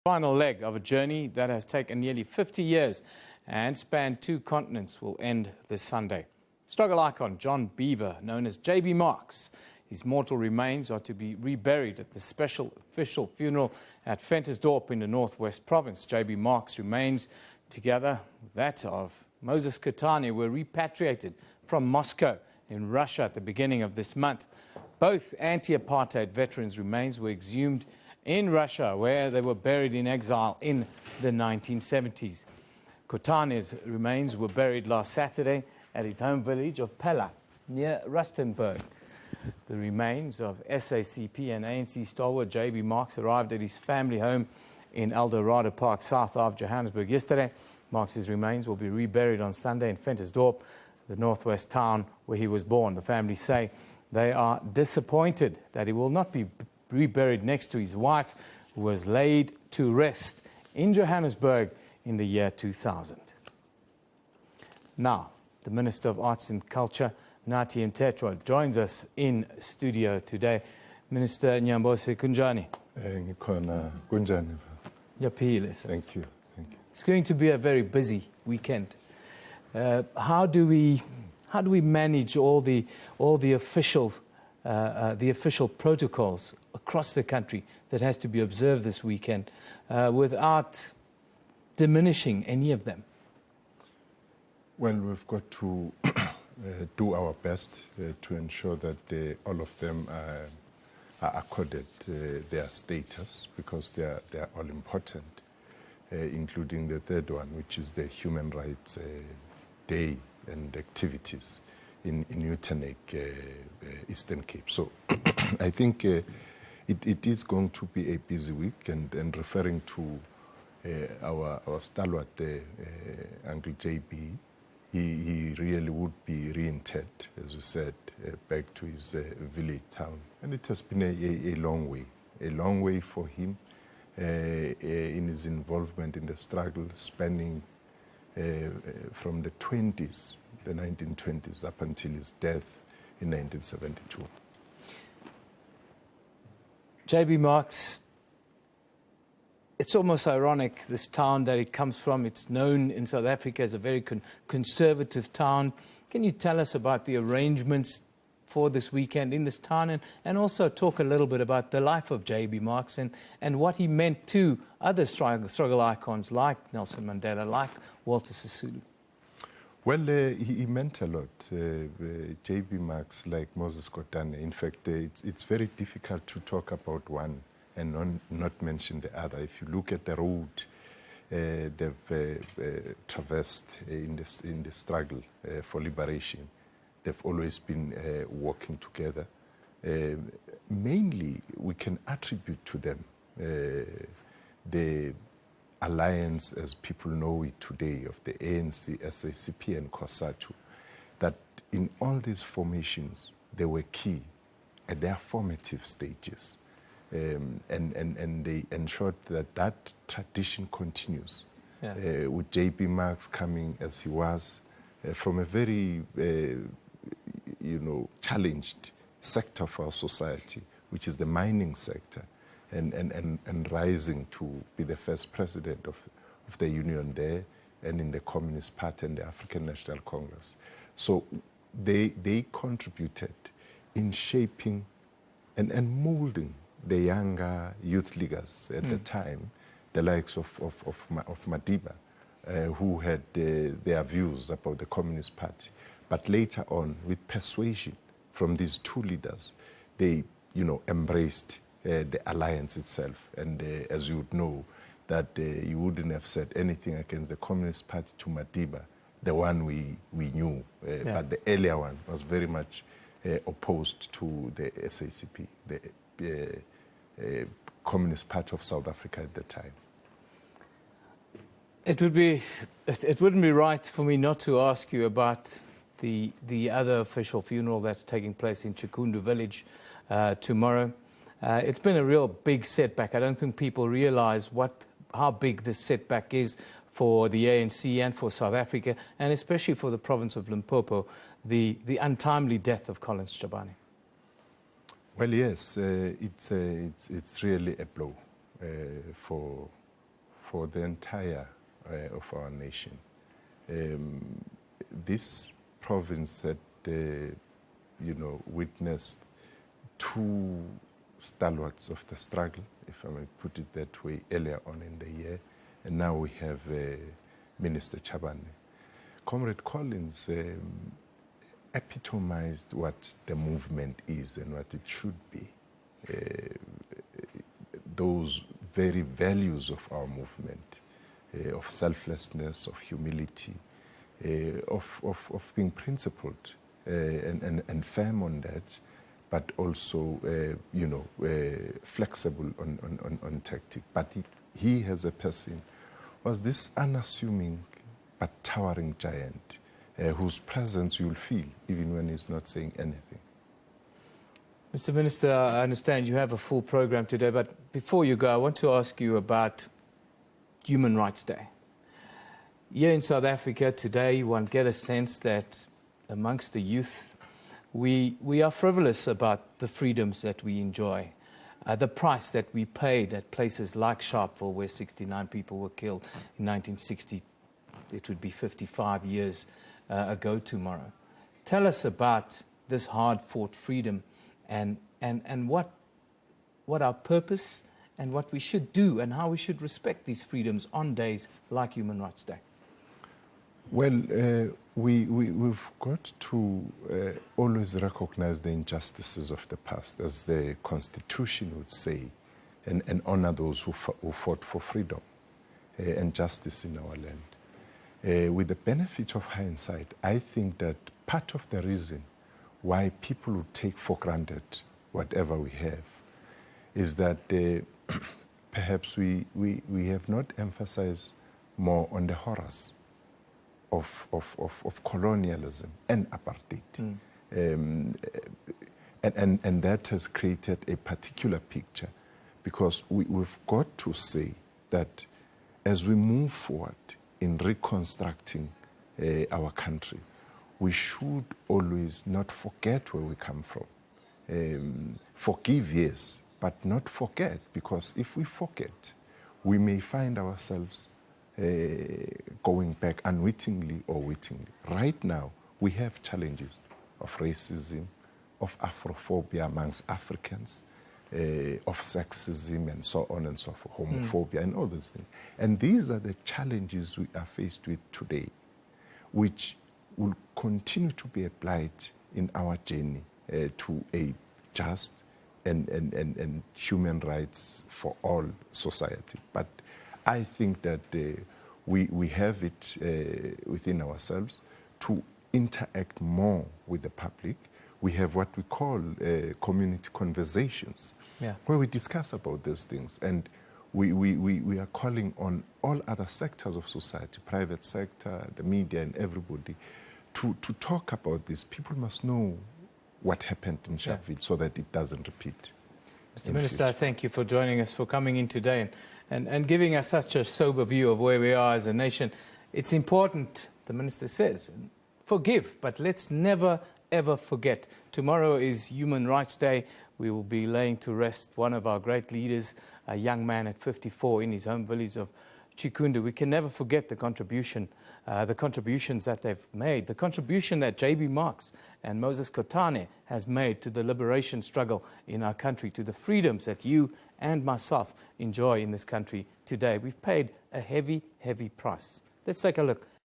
Final leg of a journey that has taken nearly 50 years and spanned 2 continents will end this Sunday. Struggle icon John Beaver, known as JB Marks, his mortal remains are to be reburied at the special official funeral at Ventersdorp in the Northwest Province. JB Marks' remains, together with that of Moses Kotane, were repatriated from Moscow in Russia at the beginning of this month. Both anti-apartheid veterans' remains were exhumed in Russia, where they were buried in exile in the 1970s. Kotane's remains were buried last Saturday at his home village of Pella, near Rustenburg. The remains of SACP and ANC stalwart JB Marks arrived at his family home in Eldorado Park, south of Johannesburg yesterday. Marks' remains will be reburied on Sunday in Ventersdorp, the northwest town where he was born. The family say they are disappointed that he will not be reburied next to his wife, who was laid to rest in Johannesburg in the year 2000. Now, the Minister of Arts and Culture, Nathi Mthethwa, joins us in studio today. Minister Nyambose Kunjani. Kunjani. Thank you. It's going to be a very busy weekend. How do we manage all the official protocols across the country that has to be observed this weekend without diminishing any of them? Well, we've got to do our best to ensure that all of them are accorded their status, because they are all important, including the third one, which is the Human Rights Day and activities in Utenek, Eastern Cape. So I think it is going to be a busy week, and referring to our stalwart, Uncle JB, he really would be reinterred, as you said, back to his village town. And it has been a long way for him in his involvement in the struggle, spanning from the 20s, the 1920s, up until his death in 1972. JB Marks, it's almost ironic, this town that it comes from. It's known in South Africa as a very conservative town. Can you tell us about the arrangements for this weekend in this town, and also talk a little bit about the life of JB Marks and what he meant to other struggle icons like Nelson Mandela, like Walter Sisulu? Well, he meant a lot. JB Marks, like Moses Kotane. In fact, it's very difficult to talk about one and not mention the other. If you look at the road they've traversed in the struggle for liberation, they've always been working together. Mainly, we can attribute to them the alliance, as people know it today, of the ANC, SACP and COSATU, that in all these formations, they were key at their formative stages. And they ensured that tradition continues. Yeah. With JB Marks coming as he was from a very, challenged sector of our society, which is the mining sector, and rising to be the first president of the union there, and in the Communist Party and the African National Congress. So they contributed in shaping and molding the younger youth leaders at the time, the likes of Madiba, who had their views about the Communist Party. But later on, with persuasion from these two leaders, they, embraced the alliance itself. And as you would know, that you wouldn't have said anything against the Communist Party to Madiba, the one we knew. But the earlier one was very much opposed to the SACP, the Communist Party of South Africa at the time. It wouldn't be right for me not to ask you about the other official funeral that's taking place in Chikundu village tomorrow. It's been a real big setback. I don't think people realize how big this setback is for the ANC and for South Africa, and especially for the province of Limpopo, the untimely death of Collins Chabane. Well, yes, it's really a blow for for the entire of our nation. This province had, witnessed two stalwarts of the struggle, if I may put it that way, earlier on in the year, and now we have Minister Chabane. Comrade Collins epitomized what the movement is and what it should be. Those very values of our movement, of selflessness, of humility, of being principled and firm on that, but also, flexible on tactic. But he as a person was this unassuming but towering giant whose presence you'll feel even when he's not saying anything. Mr. Minister, I understand you have a full program today, but before you go, I want to ask you about Human Rights Day. Here in South Africa today, one get a sense that amongst the youth, we are frivolous about the freedoms that we enjoy, the price that we paid at places like Sharpeville, where 69 people were killed in 1960. It would be 55 years ago tomorrow. Tell us about this hard-fought freedom and what our purpose and what we should do and how we should respect these freedoms on days like Human Rights Day. Well, we've got to always recognize the injustices of the past, as the Constitution would say, and honor those who fought for freedom and justice in our land. With the benefit of hindsight, I think that part of the reason why people would take for granted whatever we have is that perhaps we have not emphasized more on the horrors of colonialism and apartheid. And that has created a particular picture, because we've got to say that as we move forward in reconstructing our country, we should always not forget where we come from. Forgive, yes, but not forget, because if we forget, we may find ourselves going back unwittingly or wittingly. Right now, we have challenges of racism, of Afrophobia amongst Africans, of sexism and so on and so forth, homophobia and all those things. And these are the challenges we are faced with today, which will continue to be a blight in our journey to a just and human rights for all society. But I think that we have it within ourselves to interact more with the public. We have what we call community conversations, where we discuss about these things. And we are calling on all other sectors of society, private sector, the media and everybody, to talk about this. People must know what happened in Sharpeville so that it doesn't repeat. Mr. Minister, thank you for joining us, for coming in today and giving us such a sober view of where we are as a nation. It's important, the Minister says, forgive, but let's never, ever forget. Tomorrow is Human Rights Day. We will be laying to rest one of our great leaders, a young man at 54 in his home village of Chikundu. We can never forget the contributions that they've made, the contribution that J.B. Marks and Moses Kotane has made to the liberation struggle in our country, to the freedoms that you and myself enjoy in this country today. We've paid a heavy, heavy price. Let's take a look